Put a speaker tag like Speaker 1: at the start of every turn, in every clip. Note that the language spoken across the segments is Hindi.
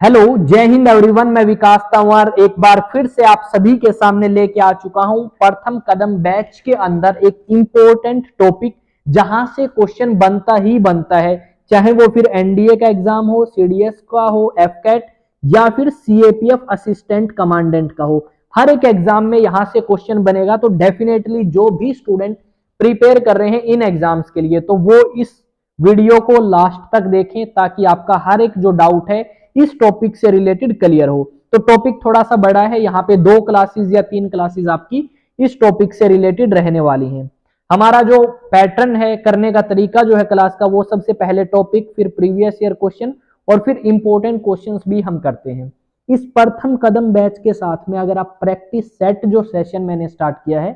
Speaker 1: हेलो, जय हिंद एवरीवन। मैं विकास तंवर एक बार फिर से आप सभी के सामने लेके आ चुका हूं प्रथम कदम बैच के अंदर एक इम्पोर्टेंट टॉपिक, जहां से क्वेश्चन बनता ही बनता है, चाहे वो फिर एनडीए का एग्जाम हो, सीडीएस का हो, एफकेट या फिर सीएपीएफ असिस्टेंट कमांडेंट का हो। हर एक एग्जाम में यहां से क्वेश्चन बनेगा। तो डेफिनेटली जो भी स्टूडेंट प्रिपेयर कर रहे हैं इन एग्जाम्स के लिए, तो वो इस वीडियो को लास्ट तक देखें, ताकि आपका हर एक जो डाउट है इस टॉपिक से रिलेटेड क्लियर हो। तो टॉपिक थोड़ा सा बड़ा है, यहाँ पे 2 क्लासेस या 3 क्लासेस आपकी इस टॉपिक से रिलेटेड रहने वाली हैं। हमारा जो पैटर्न है करने का तरीका जो है क्लास का, वो सबसे पहले टॉपिक, फिर प्रीवियस ईयर क्वेश्चन और फिर इंपॉर्टेंट क्वेश्चंस भी हम करते हैं। इस प्रथम कदम बैच के साथ में अगर आप प्रैक्टिस सेट जो सेशन मैंने स्टार्ट किया है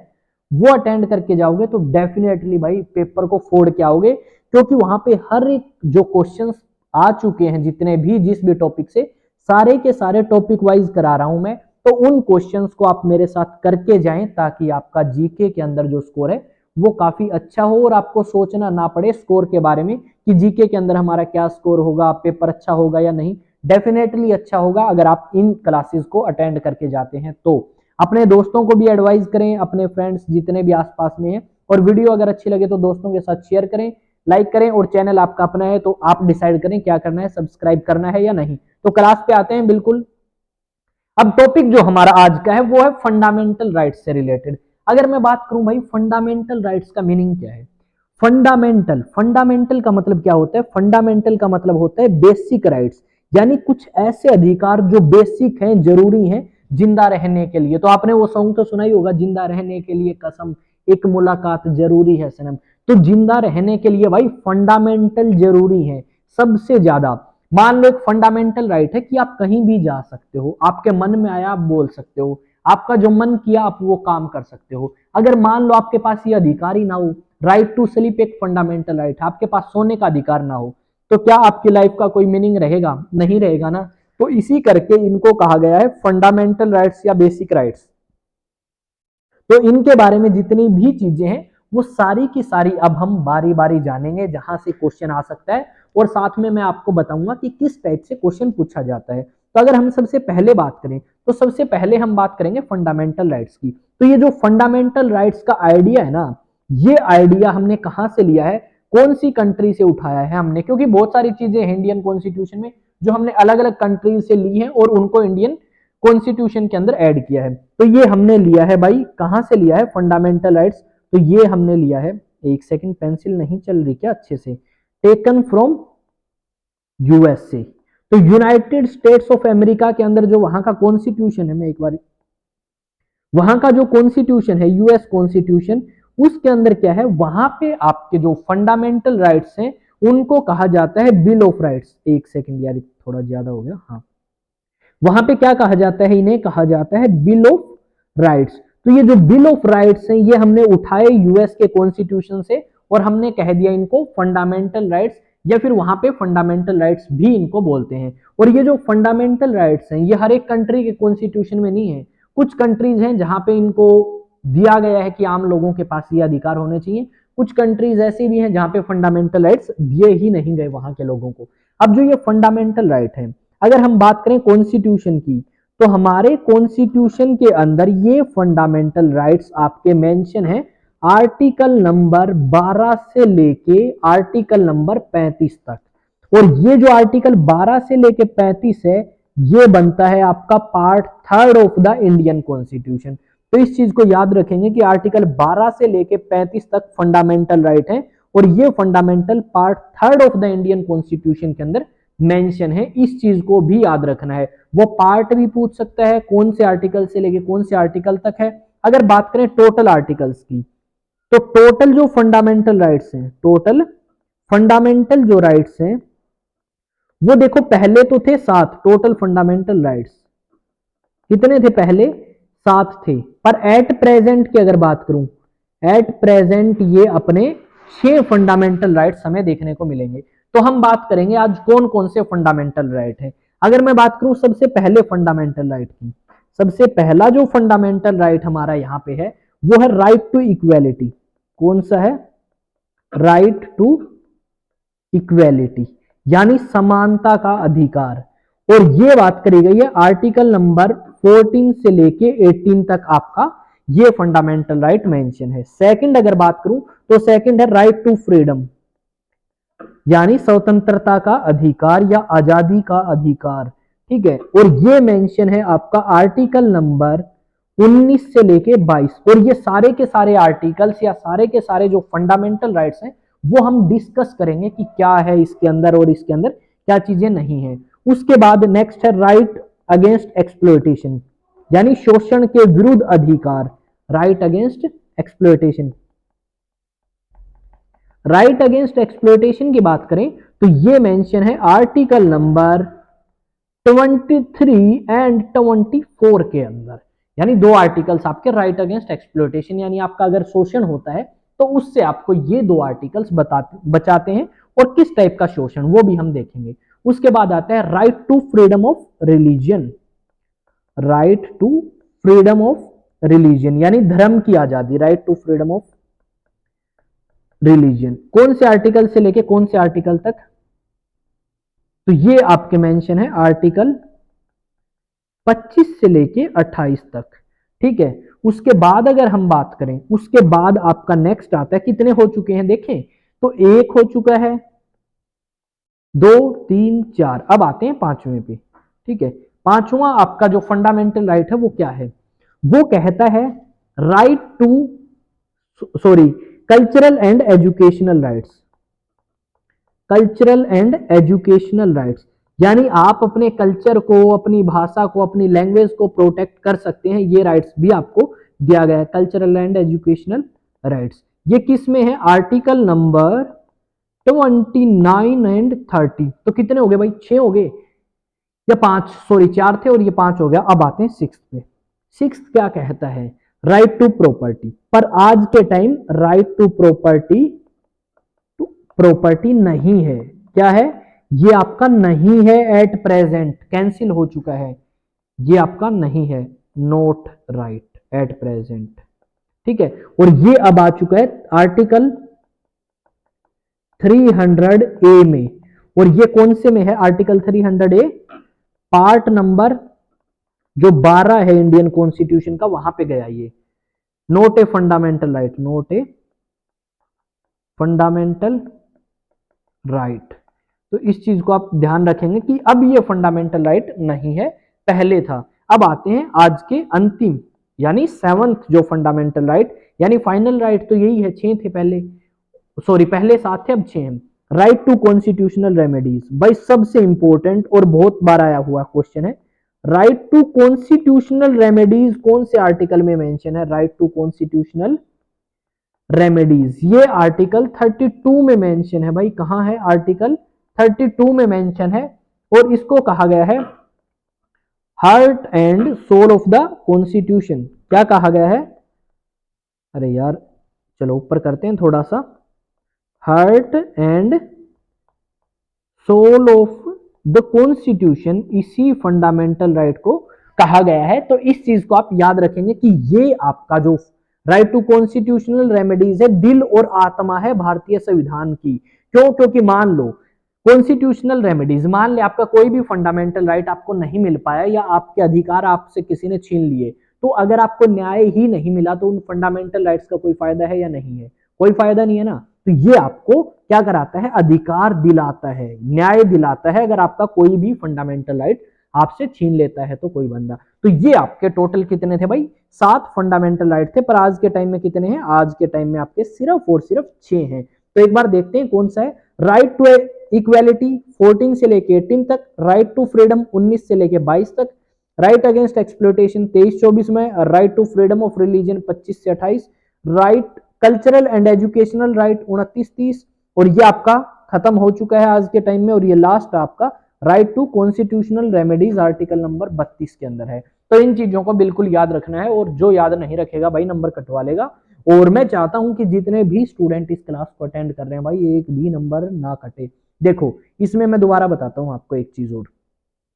Speaker 1: वो अटेंड करके जाओगे, तो डेफिनेटली भाई पेपर को फोड़ के आओगे, क्योंकि वहां पे हर एक जो क्वेश्चंस आ चुके हैं, जितने भी जिस भी टॉपिक से, सारे के सारे टॉपिक वाइज करा रहा हूं मैं। तो उन क्वेश्चंस को आप मेरे साथ करके जाएं, ताकि आपका जीके के अंदर जो स्कोर है वो काफी अच्छा हो और आपको सोचना ना पड़े स्कोर के बारे में कि जीके के अंदर हमारा क्या स्कोर होगा, पेपर अच्छा होगा या नहीं। डेफिनेटली अच्छा होगा अगर आप इन क्लासेस को अटेंड करके जाते हैं। तो अपने दोस्तों को भी एडवाइस करें, अपने फ्रेंड्स जितने भी आसपास में हैं, और वीडियो अगर अच्छी लगे तो दोस्तों के साथ शेयर करें, लाइक करें, और चैनल आपका अपना है तो आप डिसाइड करें क्या करना है, सब्सक्राइब करना है या नहीं। तो क्लास पे आते हैं बिल्कुल। अब टॉपिक जो हमारा आज का है वो है फंडामेंटल राइट्स से रिलेटेड। अगर मैं बात करूं भाई फंडामेंटल राइट्स का मीनिंग क्या है। फंडामेंटल फंडामेंटल का मतलब क्या होता है? फंडामेंटल का मतलब होता है बेसिक राइट्स, यानी कुछ ऐसे अधिकार जो बेसिक हैं, जरूरी हैं जिंदा रहने के लिए। तो आपने वो सॉन्ग तो सुना ही होगा, जिंदा रहने के लिए कसम, एक मुलाकात जरूरी है सनम। तो जिंदा रहने के लिए भाई फंडामेंटल जरूरी है सबसे ज्यादा। मान लो एक फंडामेंटल राइट है कि आप कहीं भी जा सकते हो, आपके मन में आया आप बोल सकते हो, आपका जो मन किया आप वो काम कर सकते हो। अगर मान लो आपके पास ये अधिकार ही ना हो, राइट टू स्लीप एक फंडामेंटल राइट है, आपके पास सोने का अधिकार ना हो, तो क्या आपकी लाइफ का कोई मीनिंग रहेगा? नहीं रहेगा ना। तो इसी करके इनको कहा गया है फंडामेंटल राइट्स या बेसिक राइट्स। तो इनके बारे में जितनी भी चीजें हैं वो सारी की सारी अब हम बारी बारी जानेंगे, जहां से क्वेश्चन आ सकता है, और साथ में मैं आपको बताऊंगा कि किस टाइप से क्वेश्चन पूछा जाता है। तो अगर हम सबसे पहले बात करें, तो सबसे पहले हम बात करेंगे फंडामेंटल राइट्स की। तो ये जो फंडामेंटल राइट्स का आइडिया है ना, ये आइडिया हमने कहां से लिया है, कौन सी कंट्री से उठाया है हमने? क्योंकि बहुत सारी चीजें इंडियन कॉन्स्टिट्यूशन में जो हमने अलग अलग कंट्रीज से ली हैं और उनको इंडियन कॉन्स्टिट्यूशन के अंदर ऐड किया है। तो ये हमने लिया है भाई, कहां से लिया है फंडामेंटल राइट्स? तो ये हमने लिया है, एक सेकंड पेंसिल नहीं चल रही क्या अच्छे से, टेकन फ्रॉम यूएसए। तो यूनाइटेड स्टेट्स ऑफ अमेरिका के अंदर जो वहां का कॉन्स्टिट्यूशन है, मैं एक बार, वहां का जो कॉन्स्टिट्यूशन है यूएस कॉन्स्टिट्यूशन, उसके अंदर क्या है, वहां पे आपके जो फंडामेंटल राइट्स हैं उनको कहा जाता है बिल ऑफ राइट्स। एक सेकंड यार, थोड़ा ज्यादा हो गया, हाँ। वहां पे क्या कहा जाता है, इन्हें कहा जाता है बिल ऑफ राइट्स। तो ये जो बिल ऑफ राइट्स हैं ये हमने उठाए यूएस के कॉन्स्टिट्यूशन से, और हमने कह दिया इनको फंडामेंटल राइट्स, या फिर वहां पे फंडामेंटल राइट्स भी इनको बोलते हैं। और ये जो फंडामेंटल राइट्स हैं ये हर एक कंट्री के कॉन्स्टिट्यूशन में नहीं है। कुछ कंट्रीज हैं जहां पे इनको दिया गया है कि आम लोगों के पास ये अधिकार होने चाहिए, कुछ कंट्रीज ऐसी भी हैं जहां पे फंडामेंटल राइट्स दिए ही नहीं गए वहां के लोगों को। अब जो ये फंडामेंटल राइट है, अगर हम बात करें कॉन्स्टिट्यूशन की, तो हमारे कॉन्स्टिट्यूशन के अंदर ये फंडामेंटल राइट्स आपके मेंशन है आर्टिकल नंबर 12 से लेके आर्टिकल नंबर 35 तक। और ये जो आर्टिकल 12 से लेके 35 है, ये बनता है आपका part 3 of the Indian constitution. तो इस चीज को याद रखेंगे कि आर्टिकल 12 से लेके 35 तक फंडामेंटल राइट है, और ये fundamental part 3 of the Indian constitution के अंदर मेंशन है। इस चीज को भी याद रखना है। वो पार्ट भी पूछ सकता है कौन से आर्टिकल से लेके कौन से आर्टिकल तक है। अगर बात करें टोटल आर्टिकल्स की, तो टोटल जो फंडामेंटल राइट्स हैं, टोटल फंडामेंटल जो राइट्स हैं वो देखो, पहले तो थे 7 टोटल फंडामेंटल राइट्स। कितने थे पहले? 7 थे। पर एट प्रेजेंट की अगर बात करूं, एट प्रेजेंट ये अपने 6 फंडामेंटल राइट्स हमें देखने को मिलेंगे। तो हम बात करेंगे आज कौन कौन से फंडामेंटल राइट है। अगर मैं बात करूं सबसे पहले फंडामेंटल राइट की, सबसे पहला जो फंडामेंटल राइट हमारा यहां पे है वो है राइट टू इक्वेलिटी। कौन सा है? राइट टू इक्वेलिटी, यानी समानता का अधिकार। और ये बात करी गई है आर्टिकल नंबर 14 से लेके 18 तक आपका ये फंडामेंटल राइट मेंशन है। सेकंड अगर बात करूं तो सेकंड है राइट टू फ्रीडम, यानी स्वतंत्रता का अधिकार या आजादी का अधिकार, ठीक है। और ये मेंशन है आपका आर्टिकल नंबर 19 से लेके 22। और ये सारे के सारे आर्टिकल्स या सारे के सारे जो फंडामेंटल राइट्स हैं वो हम डिस्कस करेंगे कि क्या है इसके अंदर और इसके अंदर क्या चीजें नहीं है। उसके बाद नेक्स्ट है राइट अगेंस्ट एक्सप्लॉयटेशन, यानी शोषण के विरुद्ध अधिकार, right against exploitation. Right against exploitation की बात करें तो ये मेंशन है आर्टिकल नंबर 23 एंड 24 के अंदर, यानी दो आर्टिकल्स आपके राइट अगेंस्ट एक्सप्लॉयटेशन, यानी आपका अगर शोषण होता है तो उससे आपको ये दो आर्टिकल्स बचाते हैं, और किस टाइप का शोषण वो भी हम देखेंगे। उसके बाद आता है right to freedom of religion, right to freedom of religion यानी धर्म की आजादी, right to freedom of religion. कौन से आर्टिकल से लेके कौन से आर्टिकल तक, तो ये आपके मेंशन है आर्टिकल 25 से लेके 28 तक, ठीक है। उसके बाद अगर हम बात करें, उसके बाद आपका नेक्स्ट आता है, कितने हो चुके हैं देखें तो एक हो चुका है, 2 3 4, अब आते हैं पांचवें पे, ठीक है। पांचवा आपका जो फंडामेंटल राइट है वो क्या है, वो कहता है right to cultural and educational rights, cultural and educational rights, यानी आप अपने कल्चर को, अपनी भाषा को, अपनी लैंग्वेज को प्रोटेक्ट कर सकते हैं, ये राइट्स भी आपको दिया गया है, कल्चरल एंड एजुकेशनल राइट्स। ये किस में है, आर्टिकल नंबर 29 एंड 30। तो कितने हो गए भाई, 6 हो गए या 5, सॉरी 4 थे और ये 5 हो गया। अब आते हैं सिक्स्थ पे। सिक्स्थ क्या कहता है, राइट टू प्रॉपर्टी, पर आज के टाइम राइट टू प्रॉपर्टी नहीं है, क्या है, ये आपका नहीं है एट प्रेजेंट, कैंसिल हो चुका है, ये आपका नहीं है, नॉट राइट एट प्रेजेंट, ठीक है। और ये अब आ चुका है आर्टिकल 300A में, और ये कौन से में है, आर्टिकल 300A पार्ट नंबर जो 12 है इंडियन कॉन्स्टिट्यूशन का, वहां पे गया ये, note a fundamental right, note a fundamental right. तो इस चीज को आप ध्यान रखेंगे कि अब ये फंडामेंटल राइट नहीं है, पहले था। अब आते हैं आज के अंतिम यानी 7th जो फंडामेंटल राइट, यानी फाइनल राइट तो यही है, 6 थे पहले, सॉरी पहले 7 थे अब 6 हैं, राइट टू कॉन्स्टिट्यूशनल रेमेडीज। भाई सबसे इंपॉर्टेंट और बहुत बार आया हुआ क्वेश्चन है, राइट टू कॉन्स्टिट्यूशनल रेमेडीज कौन से आर्टिकल में मेंशन है, राइट टू कॉन्स्टिट्यूशनल रेमेडीज, ये आर्टिकल 32 में मेंशन है भाई, कहां है, आर्टिकल 32 में मेंशन है, और इसको कहा गया है heart and soul of the constitution. क्या कहा गया है, अरे यार चलो ऊपर करते हैं थोड़ा सा, heart and soul of the constitution, इसी फंडामेंटल राइट को कहा गया है। तो इस चीज को आप याद रखेंगे कि ये आपका जो राइट टू कॉन्स्टिट्यूशनल रेमेडीज है, दिल और आत्मा है भारतीय संविधान की। क्यों, क्योंकि मान लो कॉन्स्टिट्यूशनल रेमेडीज, मान ले आपका कोई भी फंडामेंटल राइट आपको नहीं मिल पाया, या आपके अधिकार आपसे किसी ने छीन लिए, तो अगर आपको न्याय ही नहीं मिला तो उन फंडामेंटल राइट्स का कोई फायदा है या नहीं है, कोई फायदा नहीं है ना। तो ये आपको क्या कराता है, अधिकार दिलाता है, न्याय दिलाता है, अगर आपका कोई भी फंडामेंटल राइट आपसे छीन लेता है तो कोई बंदा। तो ये आपके टोटल कितने थे भाई, 7 फंडामेंटल राइट थे, पर आज के टाइम में कितने हैं, आज के टाइम में आपके सिर्फ और सिर्फ 6 हैं। तो एक बार देखते हैं कौन सा है, राइट टू इक्वेलिटी 14 से लेके 18 तक, राइट टू फ्रीडम 19 से लेके 22 तक, राइट अगेंस्ट एक्सप्लॉयटेशन 23-24 में, right to freedom of religion 25 से 28, right cultural and educational right 29-30, और ये आपका खत्म हो चुका है आज के टाइम में, और ये लास्ट आपका right to constitutional remedies article number 32 के अंदर है। तो इन चीजों को बिल्कुल याद रखना है, और जो याद नहीं रखेगा भाई नंबर कटवा लेगा। और मैं चाहता हूं कि जितने भी स्टूडेंट इस क्लास को अटेंड कर रहे हैं भाई, एक भी नंबर ना कटे। देखो इसमें मैं दोबारा बताता हूं आपको एक चीज और,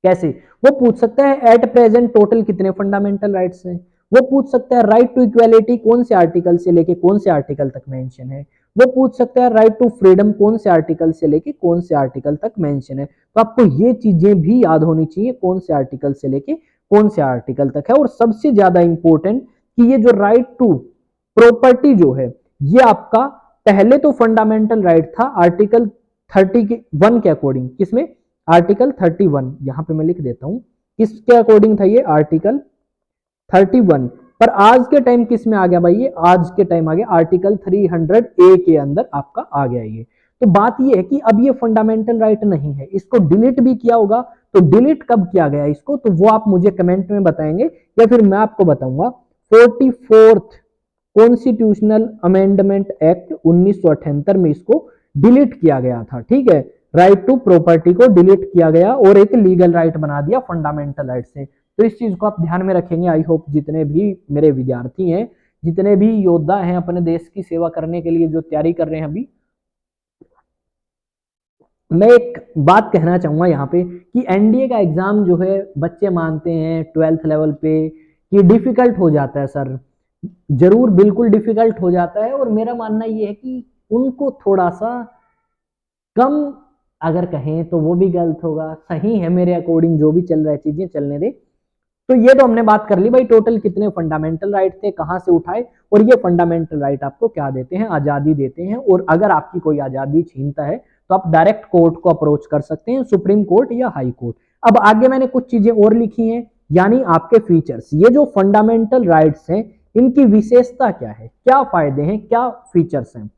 Speaker 1: कैसे वो पूछ सकता है एट प्रेजेंट टोटल कितने फंडामेंटल राइट्स हैं, वो पूछ सकता है राइट टू इक्वालिटी कौन से आर्टिकल से लेके कौन से आर्टिकल तक मेंशन है, वो पूछ सकता है राइट टू फ्रीडम कौन से आर्टिकल से लेके कौन से आर्टिकल तक मेंशन है। तो आपको ये चीजें भी याद होनी चाहिए, कौन से आर्टिकल से लेके कौन से आर्टिकल तक है। और सबसे ज्यादा इंपॉर्टेंट कि ये जो राइट टू प्रॉपर्टी जो है ये आपका पहले तो फंडामेंटल राइट था आर्टिकल 31 के अकॉर्डिंग, किसमें, आर्टिकल 31, यहां पे मैं लिख देता हूं किसके अकॉर्डिंग था ये, आर्टिकल 31। पर आज के टाइम किस में आ गया भाई, ये आज के टाइम आ गया आर्टिकल 300A के अंदर आपका आ गया ये। तो बात ये है कि अब ये फंडामेंटल राइट नहीं है, इसको डिलीट भी किया होगा। तो डिलीट कब किया गया इसको, तो वो आप मुझे कमेंट में बताएंगे या फिर मैं आपको बताऊंगा। 44th कॉन्स्टिट्यूशनल अमेंडमेंट एक्ट 1978 में इसको डिलीट किया गया था। ठीक है, राइट टू प्रॉपर्टी को डिलीट किया गया और एक लीगल राइट बना दिया फंडामेंटल राइट से। तो इस चीज को आप ध्यान में रखेंगे। आई होप जितने भी मेरे विद्यार्थी हैं, जितने भी योद्धा हैं अपने देश की सेवा करने के लिए जो तैयारी कर रहे हैं अभी, मैं एक बात कहना चाहूंगा यहाँ पे कि एनडीए का एग्जाम जो है बच्चे मानते हैं 12th लेवल पे कि डिफिकल्ट हो जाता है सर, जरूर बिल्कुल डिफिकल्ट हो जाता है। और मेरा मानना ये है कि उनको थोड़ा सा कम अगर कहें तो वो भी गलत होगा, सही है मेरे अकॉर्डिंग जो भी चल रहा है चीजें चलने दे। तो ये तो हमने बात कर ली भाई टोटल कितने फंडामेंटल राइट थे, कहां से उठाए, और ये फंडामेंटल राइट आपको क्या देते हैं, आजादी देते हैं। और अगर आपकी कोई आजादी छीनता है तो आप डायरेक्ट कोर्ट को अप्रोच कर सकते हैं, सुप्रीम कोर्ट या हाई कोर्ट। अब आगे मैंने कुछ चीजें और लिखी हैं, यानी आपके फीचर्स, ये जो फंडामेंटल राइट्स हैं इनकी विशेषता क्या है, क्या फायदे हैं, क्या फीचर्स हैं।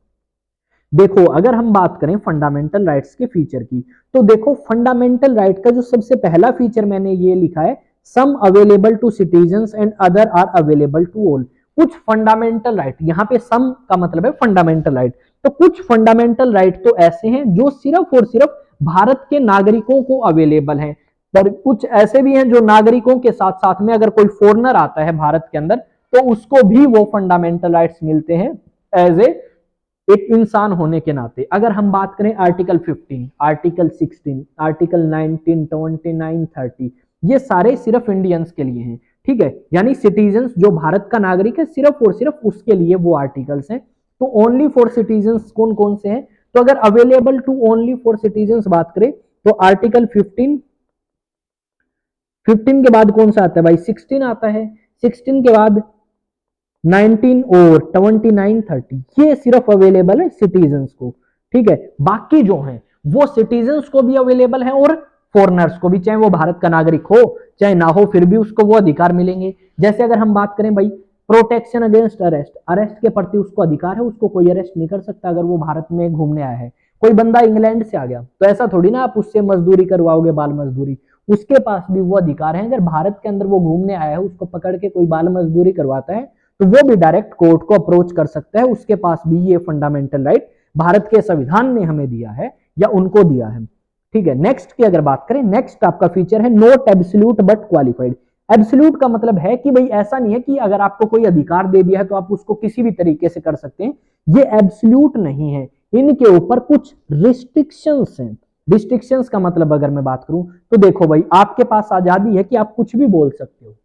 Speaker 1: देखो अगर हम बात करें फंडामेंटल राइट्स के फीचर की, तो देखो फंडामेंटल राइट का जो सबसे पहला फीचर मैंने ये लिखा है, some available to citizens and other are available to all. कुछ फंडामेंटल राइट, यहाँ पे सम का मतलब है फंडामेंटल राइट, तो कुछ फंडामेंटल राइट तो ऐसे हैं जो सिर्फ और सिर्फ भारत के नागरिकों को अवेलेबल हैं, पर कुछ ऐसे भी हैं जो नागरिकों के साथ साथ में अगर कोई फॉरनर आता है भारत के अंदर तो उसको भी वो फंडामेंटल राइट्स मिलते हैं एज ए एक इंसान होने के नाते। अगर हम बात करें आर्टिकल 15, आर्टिकल 16, आर्टिकल 19, 29, 30, ये सारे सिर्फ इंडियंस के लिए हैं। ठीक है, यानी सिटीजन्स जो भारत का नागरिक है सिर्फ और सिर्फ उसके लिए वो आर्टिकल्स हैं। तो ओनली फॉर सिटीजन्स कौन कौन से हैं, तो अगर available to only for citizens बात करें तो आर्टिकल 15, 15 के बाद कौन सा आता है भाई, 16 आता है, 16 के बाद 19 और 29, 30, ये सिर्फ अवेलेबल है सिटीजन्स को। ठीक है, बाकी जो हैं वो सिटीजन्स को भी अवेलेबल है और फॉरनर्स को भी, चाहे वो भारत का नागरिक हो चाहे ना हो, फिर भी उसको वो अधिकार मिलेंगे। जैसे अगर हम बात करें भाई प्रोटेक्शन अगेंस्ट अरेस्ट, अरेस्ट के प्रति उसको अधिकार है, उसको कोई अरेस्ट नहीं कर सकता अगर वो भारत में घूमने आया है। कोई बंदा इंग्लैंड से आ गया तो ऐसा थोड़ी ना आप उससे मजदूरी करवाओगे, बाल मजदूरी, उसके पास भी वो अधिकार है। अगर भारत के अंदर वो घूमने आया है उसको पकड़ के कोई बाल मजदूरी करवाता है तो वो भी डायरेक्ट कोर्ट को अप्रोच कर सकता है, उसके पास भी ये फंडामेंटल राइट भारत के संविधान ने हमें दिया है या उनको दिया है। ठीक है, नेक्स्ट की अगर बात करें, नेक्स्ट आपका फीचर है not absolute but qualified. Absolute का मतलब है कि भाई ऐसा नहीं है कि अगर आपको कोई अधिकार दे दिया है तो आप उसको किसी भी तरीके से कर सकते हैं, ये एब्सोल्यूट नहीं है, इनके ऊपर कुछ रिस्ट्रिक्शंस हैं। रिस्ट्रिक्शंस का मतलब अगर मैं बात करूं तो देखो भाई आपके पास आजादी है कि आप कुछ भी बोल सकते हो।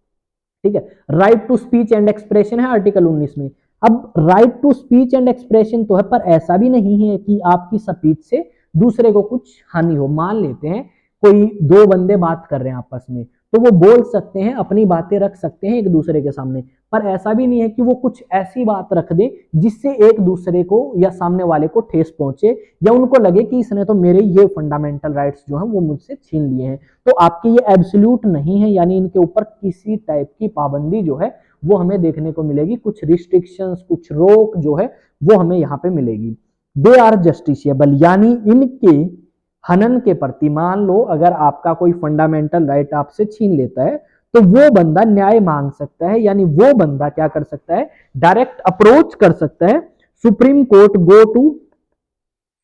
Speaker 1: ठीक है, right to speech and expression है आर्टिकल 19 में। अब right to speech and expression तो है, पर ऐसा भी नहीं है कि आपकी स्पीच से दूसरे को कुछ हानि हो। मान लेते हैं कोई दो बंदे बात कर रहे हैं आपस में, तो वो बोल सकते हैं, अपनी बातें रख सकते हैं एक दूसरे के सामने, पर ऐसा भी नहीं है कि वो कुछ ऐसी बात रख दे जिससे एक दूसरे को या सामने वाले को ठेस पहुंचे या उनको लगे कि इसने तो मेरे ये फंडामेंटल राइट्स जो हैं वो मुझसे छीन लिए हैं। तो आपके ये एब्सोल्यूट नहीं है, यानी इनके ऊपर किसी टाइप की पाबंदी जो है वो हमें देखने को मिलेगी, कुछ रिस्ट्रिक्शंस, कुछ रोक जो है वो हमें यहाँ पे मिलेगी। दे आर जस्टिसिएबल, यानी इनके हनन के प्रति, मान लो अगर आपका कोई फंडामेंटल राइट आपसे छीन लेता है तो वो बंदा न्याय मांग सकता है, यानी वो बंदा क्या कर सकता है, डायरेक्ट अप्रोच कर सकता है Supreme Court, go to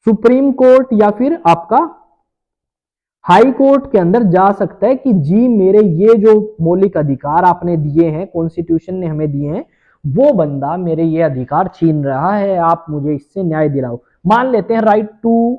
Speaker 1: Supreme Court या फिर आपका हाई कोर्ट के अंदर जा सकता है कि जी मेरे ये जो मौलिक अधिकार आपने दिए हैं, कॉन्स्टिट्यूशन ने हमें दिए हैं, वो बंदा मेरे ये अधिकार छीन रहा है, आप मुझे इससे न्याय दिलाओ। मान लेते हैं राइट टू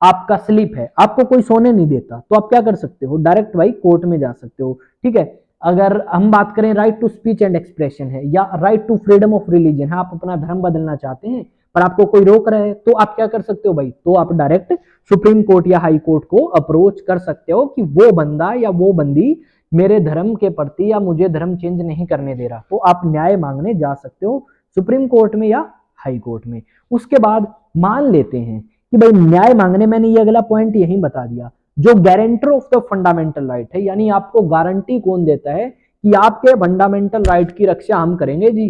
Speaker 1: आपका स्लीप है, आपको कोई सोने नहीं देता, तो आप क्या कर सकते हो, डायरेक्ट भाई कोर्ट में जा सकते हो। ठीक है, अगर हम बात करें right to speech and expression है या right to freedom of religion है, आप अपना धर्म बदलना चाहते हैं पर आपको कोई रोक रहा है तो आप क्या कर सकते हो भाई, तो आप डायरेक्ट सुप्रीम कोर्ट या हाई कोर्ट को अप्रोच कर सकते हो कि वो बंदा या वो बंदी मेरे धर्म के प्रति या मुझे धर्म चेंज नहीं करने दे रहा, तो आप न्याय मांगने जा सकते हो सुप्रीम कोर्ट में या हाई कोर्ट में। उसके बाद मान लेते हैं कि भाई न्याय मांगने, मैंने ये अगला पॉइंट यही बता दिया, जो guarantor of the fundamental right है, यानी आपको गारंटी कौन देता है कि आपके फंडामेंटल राइट की रक्षा हम करेंगे जी,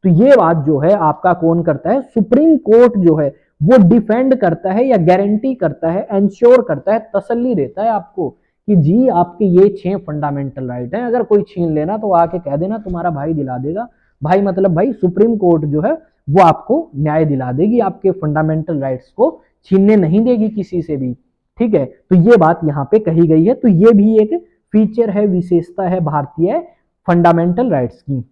Speaker 1: तो ये बात जो है आपका कौन करता है, सुप्रीम कोर्ट जो है वो डिफेंड करता है या गारंटी करता है, एंश्योर करता है, तसल्ली देता है आपको कि जी आपके ये 6 फंडामेंटल राइट हैं, अगर कोई छीन लेना तो आके कह देना, तुम्हारा भाई दिला देगा। भाई मतलब भाई सुप्रीम कोर्ट जो है वो आपको न्याय दिला देगी, आपके फंडामेंटल राइट्स को छीनने नहीं देगी किसी से भी, ठीक है। तो ये बात यहाँ पे कही गई है, तो ये भी एक फीचर है, विशेषता है भारतीय फंडामेंटल राइट्स की।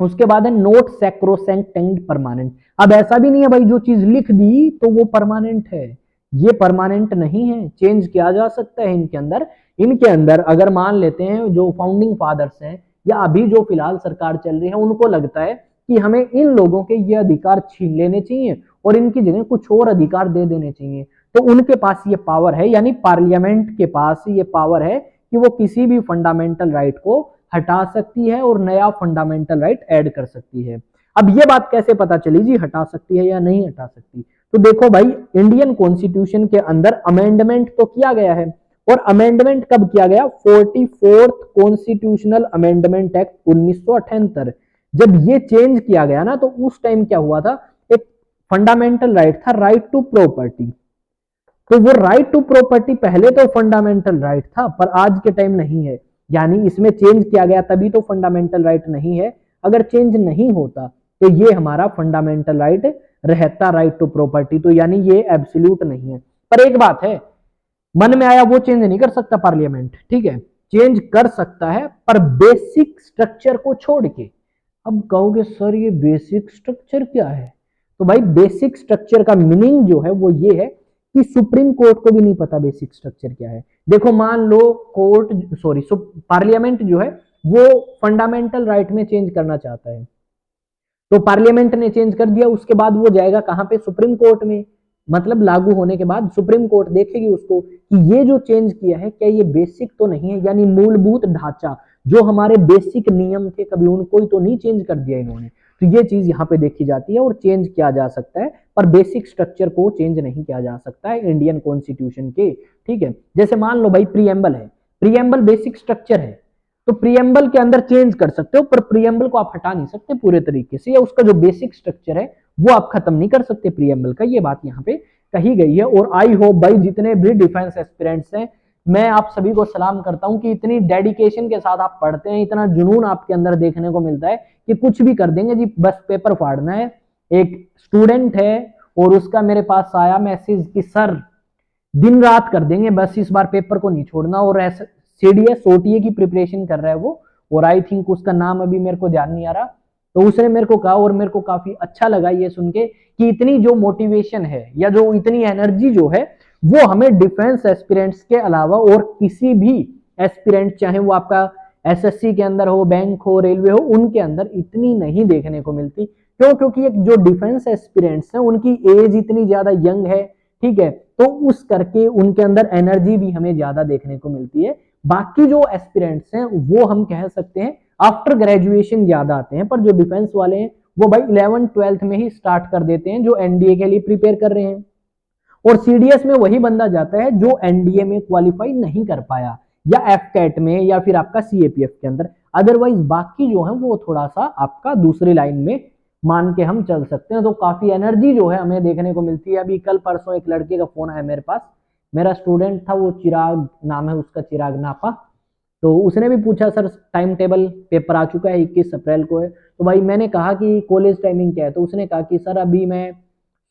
Speaker 1: उसके बाद है नोट सैक्रोसैंक्ट एंड परमानेंट। अब ऐसा भी नहीं है भाई जो चीज लिख दी तो वो परमानेंट है, ये परमानेंट नहीं है, चेंज किया जा सकता है इनके अंदर अगर मान लेते हैं जो फाउंडिंग फादर्स हैं या अभी जो फिलहाल सरकार चल रही है उनको लगता है कि हमें इन लोगों के ये अधिकार छीन लेने चाहिए और इनकी जगह कुछ और अधिकार दे देने चाहिए, तो उनके पास ये पावर है, यानी पार्लियामेंट के पास ये पावर है कि वो किसी भी फंडामेंटल राइट को हटा सकती है और नया फंडामेंटल राइट ऐड कर सकती है। अब ये बात कैसे पता चली जी हटा सकती है या नहीं हटा सकती, तो देखो भाई इंडियन कॉन्स्टिट्यूशन के अंदर अमेंडमेंट तो किया गया है, और अमेंडमेंट कब किया गया, 44th कॉन्स्टिट्यूशनल अमेंडमेंट एक्ट 1978। जब ये चेंज किया गया ना तो उस टाइम क्या हुआ था, एक फंडामेंटल राइट था राइट टू प्रॉपर्टी, तो वो राइट टू प्रॉपर्टी पहले तो फंडामेंटल राइट था पर आज के टाइम नहीं है, यानी इसमें चेंज किया गया तभी तो फंडामेंटल राइट नहीं है, अगर चेंज नहीं होता तो ये हमारा फंडामेंटल राइट रहता, राइट टू प्रॉपर्टी, तो यानी ये एब्सोल्यूट नहीं है। पर एक बात है, मन में आया वो चेंज नहीं कर सकता पार्लियामेंट, ठीक है, चेंज कर सकता है पर बेसिक स्ट्रक्चर को छोड़ के। अब कहोगे सर ये बेसिक स्ट्रक्चर क्या है, तो भाई बेसिक स्ट्रक्चर का मीनिंग जो है वो ये है कि सुप्रीम कोर्ट को भी नहीं पता बेसिक स्ट्रक्चर क्या है। देखो मान लो पार्लियामेंट जो है वो फंडामेंटल राइट में चेंज करना चाहता है, तो पार्लियामेंट ने चेंज कर दिया, उसके बाद वो जाएगा कहां पे, सुप्रीम कोर्ट में, मतलब लागू होने के बाद सुप्रीम कोर्ट देखेगी उसको कि ये जो चेंज किया है क्या ये बेसिक तो नहीं है, यानी मूलभूत ढांचा जो हमारे बेसिक नियम थे कभी उनको ही तो नहीं चेंज कर दिया इन्होंने, तो ये चीज यहाँ पे देखी जाती है और चेंज किया जा सकता है, पर बेसिक स्ट्रक्चर को चेंज नहीं किया जा सकता है इंडियन कॉन्स्टिट्यूशन के, ठीक है। जैसे मान लो भाई प्रीएम्बल है, प्रीएम्बल बेसिक स्ट्रक्चर है, तो प्रीएम्बल के अंदर चेंज कर सकते हो पर प्रीएम्बल को आप हटा नहीं सकते पूरे तरीके से, या उसका जो बेसिक स्ट्रक्चर है वो आप खत्म नहीं कर सकते प्रीएम्बल का, ये बात यहाँ पे कही गई है। और आई होप भाई जितने भी डिफेंस एस्पिरेंट्स हैं मैं आप सभी को सलाम करता हूं कि इतनी डेडिकेशन के साथ आप पढ़ते हैं, इतना जुनून आपके अंदर देखने को मिलता है कि कुछ भी कर देंगे जी, बस पेपर फाड़ना है। एक स्टूडेंट है और उसका मेरे पास आया मैसेज कि सर दिन रात कर देंगे, बस इस बार पेपर को नहीं छोड़ना, और ऐसा सीडीएस ओटीए की प्रिपरेशन कर रहा है वो, और आई थिंक उसका नाम अभी मेरे को ध्यान नहीं आ रहा, तो उसने मेरे को कहा और मेरे को काफी अच्छा लगा ये सुन के कि इतनी जो मोटिवेशन है या जो इतनी एनर्जी जो है वो हमें डिफेंस एस्पिरेंट्स के अलावा और किसी भी एस्पिरेंट, चाहे वो आपका एसएससी के अंदर हो, बैंक हो, रेलवे हो, उनके अंदर इतनी नहीं देखने को मिलती। क्यों? क्योंकि एक जो डिफेंस एस्पिरेंट्स हैं उनकी एज इतनी ज्यादा यंग है, ठीक है, तो उस करके उनके अंदर एनर्जी भी हमें ज्यादा देखने को मिलती है। बाकी जो एस्पिरेंट्स हैं वो हम कह सकते हैं आफ्टर ग्रेजुएशन ज्यादा आते हैं, पर जो डिफेंस वाले हैं वो भाई 11th-12th में ही स्टार्ट कर देते हैं जो एनडीए के लिए प्रिपेयर कर रहे हैं, और सीडीएस में वही बंदा जाता है जो एनडीए में क्वालिफाई नहीं कर पाया या एफ कैट में या फिर आपका सीएपीएफ के अंदर, अदरवाइज बाकी जो है वो थोड़ा सा आपका दूसरी लाइन में मान के हम चल सकते हैं। तो काफी एनर्जी जो है हमें देखने को मिलती है। अभी कल परसों एक लड़के का फोन आया मेरे पास, मेरा स्टूडेंट था वो, चिराग नाम है उसका, चिराग नापा, तो उसने भी पूछा सर टाइम टेबल पेपर आ चुका है 21 अप्रैल को है, तो भाई मैंने कहा कि कॉलेज टाइमिंग क्या है, तो उसने कहा कि सर अभी मैं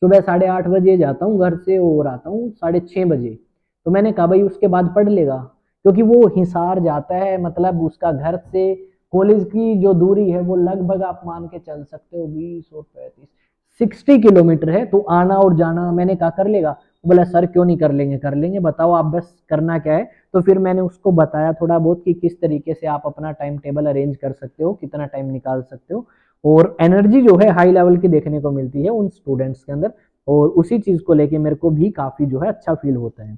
Speaker 1: सुबह 8:30 बजे जाता हूँ घर से और आता हूँ 6:30 बजे, तो मैंने कहा भाई उसके बाद पढ़ लेगा, क्योंकि वो हिसार जाता है, मतलब उसका घर से कॉलेज की जो दूरी है वो लगभग आप मान के चल सकते हो 20 और 35 60 किलोमीटर है, तो आना और जाना, मैंने कहा कर लेगा, बोला सर क्यों नहीं कर लेंगे, कर लेंगे, बताओ आप बस करना क्या है। तो फिर मैंने उसको बताया थोड़ा बहुत कि किस तरीके से आप अपना टाइम टेबल अरेंज कर सकते हो, कितना टाइम निकाल सकते हो, और एनर्जी जो है हाई लेवल की देखने को मिलती है उन स्टूडेंट्स के अंदर, और उसी चीज को लेके मेरे को भी काफी जो है अच्छा फील होता है।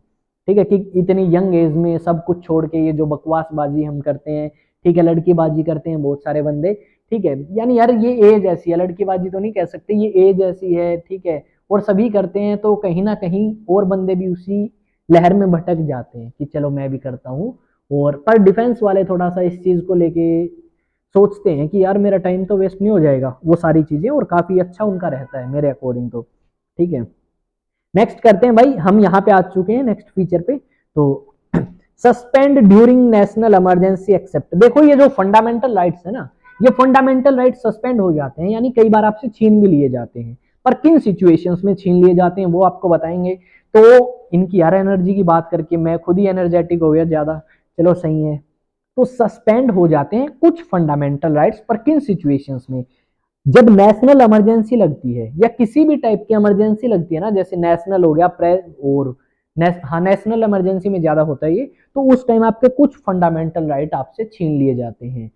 Speaker 1: ठीक है, कि इतनी यंग एज में सब कुछ छोड़ के ये जो बकवासबाजी हम करते हैं, ठीक है, लड़कीबाजी करते हैं बहुत सारे बंदे, ठीक है, यानी यार ये एज ऐसी है, लड़कीबाजी तो नहीं कह सकते, ये एज ऐसी है, ठीक है, और सभी करते हैं, तो कहीं ना कहीं और बंदे भी उसी लहर में भटक जाते हैं कि चलो मैं भी करता हूँ। और पर डिफेंस वाले थोड़ा सा इस चीज को लेके सोचते हैं कि यार मेरा टाइम तो वेस्ट नहीं हो जाएगा वो सारी चीजें, और काफी अच्छा उनका रहता है मेरे अकॉर्डिंग तो। ठीक है, नेक्स्ट करते हैं भाई, हम यहाँ पे आ चुके हैं नेक्स्ट फीचर पे। तो suspend during national emergency except, देखो ये जो फंडामेंटल राइट्स है ना, ये फंडामेंटल राइट्स सस्पेंड हो जाते हैं, यानी कई बार आपसे छीन भी लिए जाते हैं, पर किन सिचुएशंस में छीन लिए जाते हैं वो आपको बताएंगे। तो इनकी यार एनर्जी की बात करके मैं खुद ही एनर्जेटिक हो गया ज्यादा, चलो सही है। तो सस्पेंड हो जाते हैं कुछ फंडामेंटल राइट्स, पर किन सिचुएशंस में, जब नेशनल इमरजेंसी लगती है या किसी भी टाइप की इमरजेंसी लगती है ना, जैसे नेशनल हो गया प्रेस और हाँ नेशनल इमरजेंसी में ज्यादा होता है ये, तो उस टाइम आपके कुछ फंडामेंटल राइट आपसे छीन लिए जाते हैं।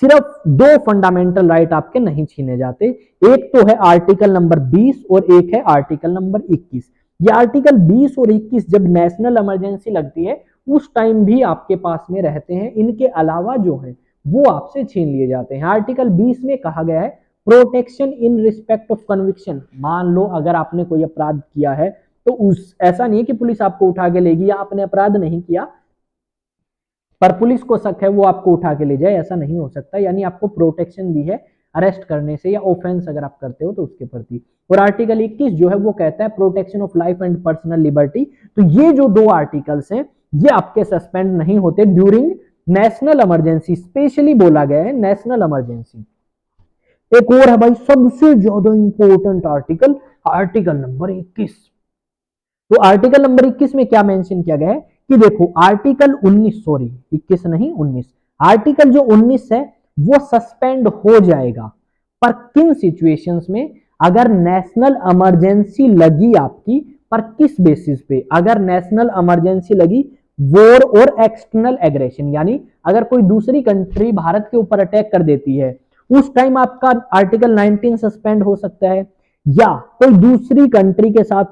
Speaker 1: सिर्फ दो फंडामेंटल राइट आपके नहीं छीने जाते, एक तो है आर्टिकल नंबर 20 और एक है आर्टिकल नंबर 21। ये आर्टिकल 20 और 21 जब नेशनल इमरजेंसी लगती है उस टाइम भी आपके पास में रहते हैं, इनके अलावा जो है वो आपसे छीन लिए जाते हैं। आर्टिकल 20 में कहा गया है protection in respect of conviction, मान लो अगर आपने कोई अपराध किया है तो उस ऐसा नहीं है कि पुलिस आपको उठा के लेगी, या आपने अपराध नहीं किया पर पुलिस को शक है वो आपको उठा के ले जाए, ऐसा नहीं हो सकता, यानी आपको प्रोटेक्शन दी है अरेस्ट करने से या ऑफेंस अगर आप करते हो तो उसके प्रति। और आर्टिकल 21 जो है वो कहता है protection of life and personal liberty. तो ये जो दो आर्टिकल्स हैं ये आपके सस्पेंड नहीं होते ड्यूरिंग नेशनल इमरजेंसी, स्पेशली बोला गया है नेशनल इमरजेंसी। एक और है भाई सबसे ज्यादा इंपॉर्टेंट आर्टिकल, आर्टिकल नंबर 21। तो आर्टिकल नंबर 21 में क्या मेंशन किया गया है कि देखो आर्टिकल 19, सॉरी 21 नहीं 19, आर्टिकल जो 19 है वो सस्पेंड हो जाएगा, पर किन सिचुएशंस में, अगर नेशनल इमरजेंसी लगी आपकी, पर किस बेसिस पे, अगर नेशनल इमरजेंसी लगी वॉर और एक्सटर्नल एग्रेशन, यानी अगर कोई दूसरी कंट्री भारत के ऊपर अटैक कर देती है उस टाइम आपका आर्टिकल 19 सस्पेंड हो सकता है, या कोई दूसरी कंट्री के साथ,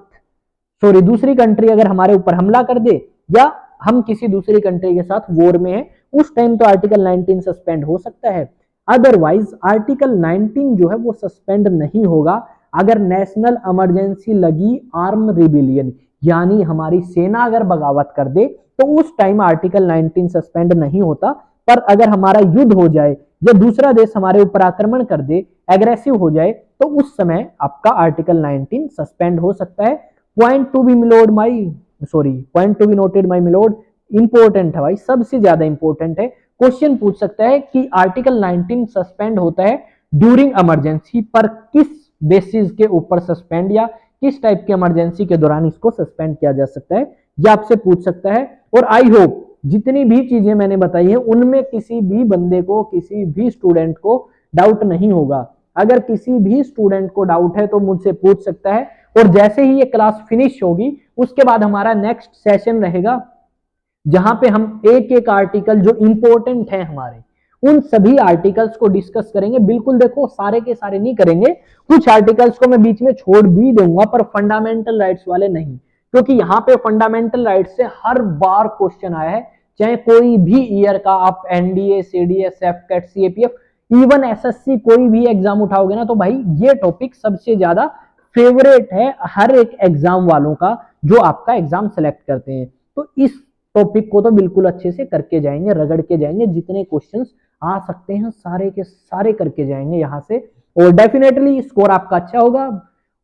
Speaker 1: सॉरी दूसरी कंट्री अगर हमारे ऊपर हमला कर दे या हम किसी दूसरी कंट्री के साथ वॉर में है उस टाइम तो आर्टिकल 19 सस्पेंड हो सकता है। अदरवाइज आर्टिकल 19 जो है वो सस्पेंड नहीं होगा अगर नेशनल इमरजेंसी लगी आर्म रिबिलियन, यानी हमारी सेना अगर बगावत कर दे तो उस टाइम आर्टिकल 19 सस्पेंड नहीं होता, पर अगर हमारा युद्ध हो जाए या दूसरा देश हमारे ऊपर आक्रमण कर दे, एग्रेसिव हो जाए, तो उस समय आपका आर्टिकल 19 सस्पेंड हो सकता है। Point to be milord my, sorry point to be noted my milord, important है भाई, सबसे ज्यादा इंपॉर्टेंट है। क्वेश्चन पूछ सकता है कि आर्टिकल 19 सस्पेंड होता है ड्यूरिंग इमरजेंसी, पर किस बेसिस के ऊपर सस्पेंड, या किस टाइप की इमरजेंसी के दौरान इसको सस्पेंड किया जा सकता है, यह आपसे पूछ सकता है। और आई होप जितनी भी चीजें मैंने बताई है उनमें किसी भी बंदे को, किसी भी स्टूडेंट को डाउट नहीं होगा। अगर किसी भी स्टूडेंट को डाउट है तो मुझसे पूछ सकता है, और जैसे ही ये क्लास फिनिश होगी उसके बाद हमारा नेक्स्ट सेशन रहेगा जहां पे हम एक एक आर्टिकल जो इंपॉर्टेंट है हमारे उन सभी आर्टिकल्स को डिस्कस करेंगे। बिल्कुल देखो सारे के सारे नहीं करेंगे, कुछ आर्टिकल्स को मैं बीच में छोड़ भी दूंगा, पर फंडामेंटल राइट्स वाले नहीं, क्योंकि यहाँ पे फंडामेंटल राइट्स से हर बार क्वेश्चन आया है, चाहे कोई भी ईयर का आप NDA, CDS, AFCAT, CAPF, even SSC कोई भी एग्जाम उठाओगे ना तो भाई ये टॉपिक सबसे ज्यादा फेवरेट है हर एक एग्जाम वालों का जो आपका एग्जाम सेलेक्ट करते हैं। तो इस टॉपिक को तो बिल्कुल अच्छे से करके जाएंगे, रगड़ के जाएंगे, जितने क्वेश्चंस आ सकते हैं सारे के सारे करके जाएंगे यहाँ से, और डेफिनेटली स्कोर आपका अच्छा होगा,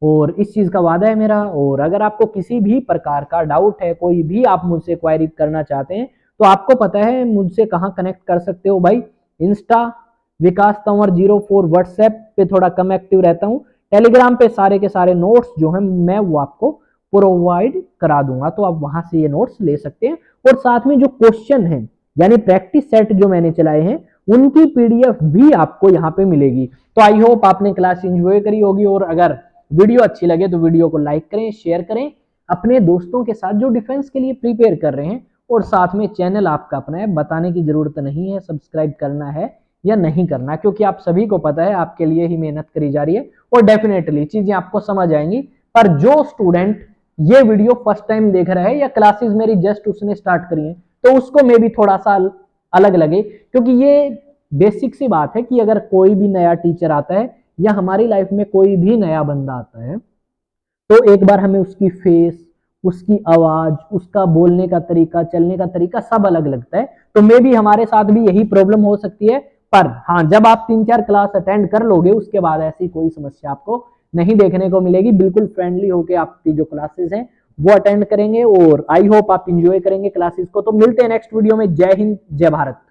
Speaker 1: और इस चीज का वादा है मेरा। और अगर आपको किसी भी प्रकार का डाउट है, कोई भी आप मुझसे क्वायरी करना चाहते हैं, तो आपको पता है मुझसे कहाँ कनेक्ट कर सकते हो भाई, इंस्टा विकास तंवर 04, व्हाट्सएप पे थोड़ा कम एक्टिव रहता हूँ, टेलीग्राम पे सारे के सारे नोट्स जो हैं मैं वो आपको प्रोवाइड करा दूंगा, तो आप वहां से ये नोट्स ले सकते हैं। और साथ में जो क्वेश्चन है यानी प्रैक्टिस सेट जो मैंने चलाए हैं उनकी पीडीएफ भी आपको यहाँ पे मिलेगी। तो आई होप आपने क्लास एंजॉय करी होगी, और अगर वीडियो अच्छी लगे तो वीडियो को लाइक करें, शेयर करें अपने दोस्तों के साथ जो डिफेंस के लिए प्रिपेयर कर रहे हैं, और साथ में चैनल आपका अपना है, बताने की जरूरत नहीं है, सब्सक्राइब करना है या नहीं करना, क्योंकि आप सभी को पता है आपके लिए ही मेहनत करी जा रही है और डेफिनेटली चीजें आपको समझ आएंगी। पर जो स्टूडेंट ये वीडियो फर्स्ट टाइम देख रहा है या क्लासेस मेरी जस्ट उसने स्टार्ट करी है, तो उसको मे भी थोड़ा सा अलग लगे, क्योंकि ये बेसिक सी बात है कि अगर कोई भी नया टीचर आता है या हमारी लाइफ में कोई भी नया बंदा आता है, तो एक बार हमें उसकी फेस, उसकी आवाज, उसका बोलने का तरीका, चलने का तरीका सब अलग लगता है। तो मे भी हमारे साथ भी यही प्रॉब्लम हो सकती है। पर हाँ, जब आप 3-4 क्लास अटेंड कर लोगे उसके बाद ऐसी कोई समस्या आपको नहीं देखने को मिलेगी। बिल्कुल फ्रेंडली होके आपकी जो क्लासेस हैं वो अटेंड करेंगे और आई होप आप इंजॉय करेंगे क्लासेस को। तो मिलते हैं नेक्स्ट वीडियो में। जय हिंद, जय भारत।